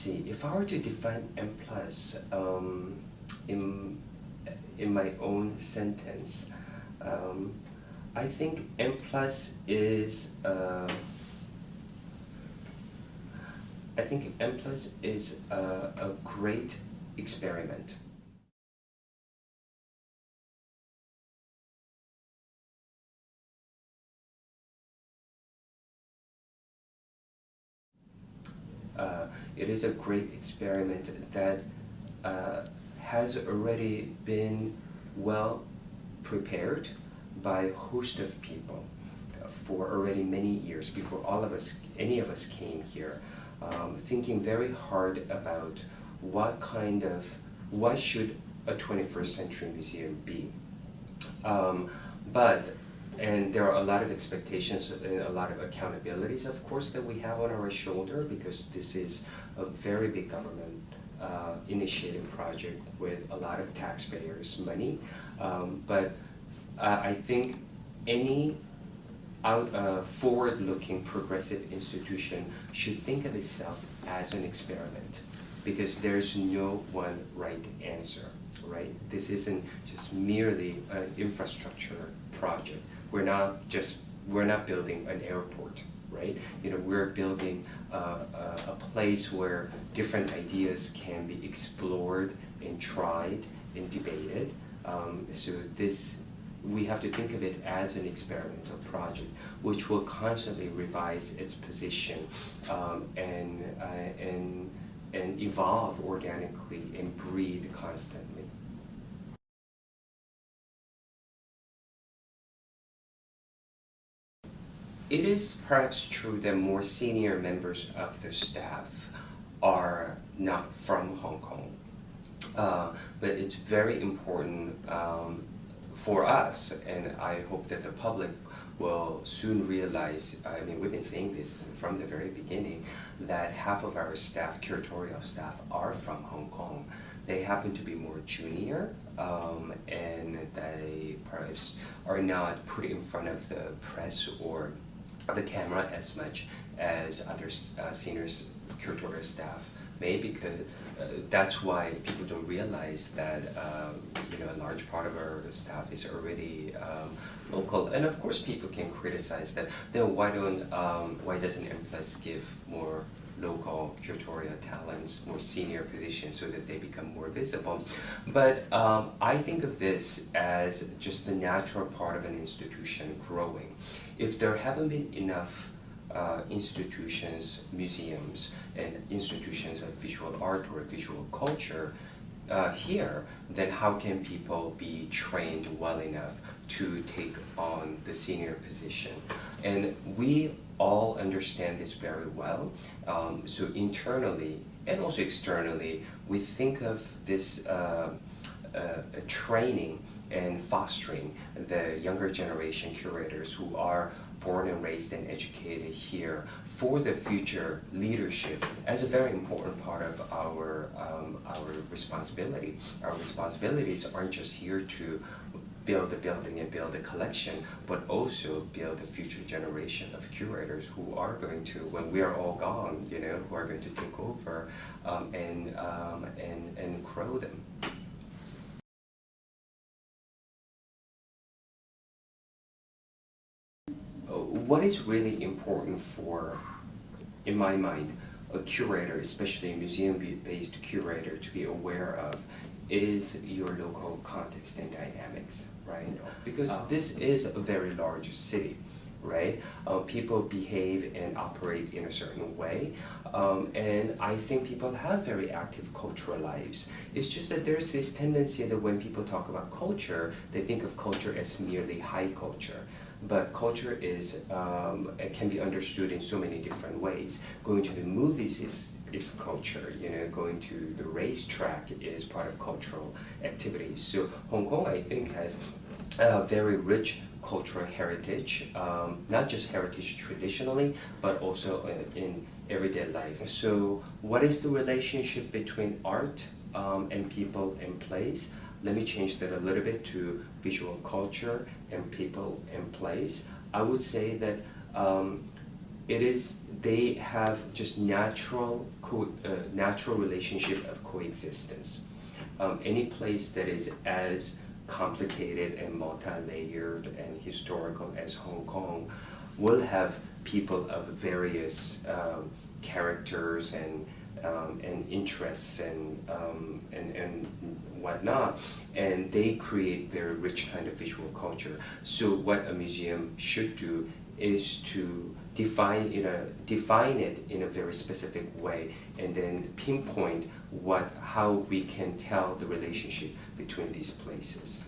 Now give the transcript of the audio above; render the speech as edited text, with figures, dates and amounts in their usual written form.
see, if I were to define M plus in my own sentence, I think M plus is a great experiment. It is a great experiment that has already been well prepared by a host of people for already many years before any of us came here, thinking very hard about what should a 21st century museum be. And there are a lot of expectations and a lot of accountabilities, of course, that we have on our shoulder, because this is a very big government initiated project with a lot of taxpayers' money. But I think any forward-looking progressive institution should think of itself as an experiment, because there's no one right answer, right? This isn't just merely an infrastructure project. We're not building an airport, right? We're building a place where different ideas can be explored and tried and debated. We have to think of it as an experimental project, which will constantly revise its position and evolve organically and breathe constantly. It is perhaps true that more senior members of the staff are not from Hong Kong, but it's very important for us, and I hope that the public will soon realize, we've been saying this from the very beginning, that half of our staff, curatorial staff, are from Hong Kong. They happen to be more junior, and they perhaps are not put in front of the press or the camera as much as other senior curatorial staff may, because that's why people don't realize that a large part of our staff is already local. And of course, people can criticize that. Then why doesn't M+ give more local curatorial talents, more senior positions, so that they become more visible? But I think of this as just the natural part of an institution growing. If there haven't been enough institutions, museums, and institutions of visual art or visual culture here, then how can people be trained well enough to take on the senior position? And we all understand this very well. So internally and also externally, we think of this training and fostering the younger generation curators who are born and raised and educated here for the future leadership as a very important part of our responsibility. Our responsibilities aren't just here to build a building and build a collection, but also build a future generation of curators who are going to, when we are all gone, who are going to take over and grow them. What is really important for, in my mind, a curator, especially a museum-based curator, to be aware of is your local context and dynamics, right? Because this is a very large city, right? People behave and operate in a certain way, and I think people have very active cultural lives. It's just that there's this tendency that when people talk about culture, they think of culture as merely high culture. But culture it can be understood in so many different ways. Going to the movies is culture. Going to the racetrack is part of cultural activities. So Hong Kong, I think, has a very rich cultural heritage, not just heritage traditionally, but also in everyday life. So what is the relationship between art and people and place? Let me change that a little bit to visual culture and people and place. I would say that they have just natural relationship of coexistence. Any place that is as complicated and multi-layered and historical as Hong Kong will have people of various characters and interests and whatnot, and they create very rich kind of visual culture. So what a museum should do is to define it in a very specific way, and then pinpoint how we can tell the relationship between these places.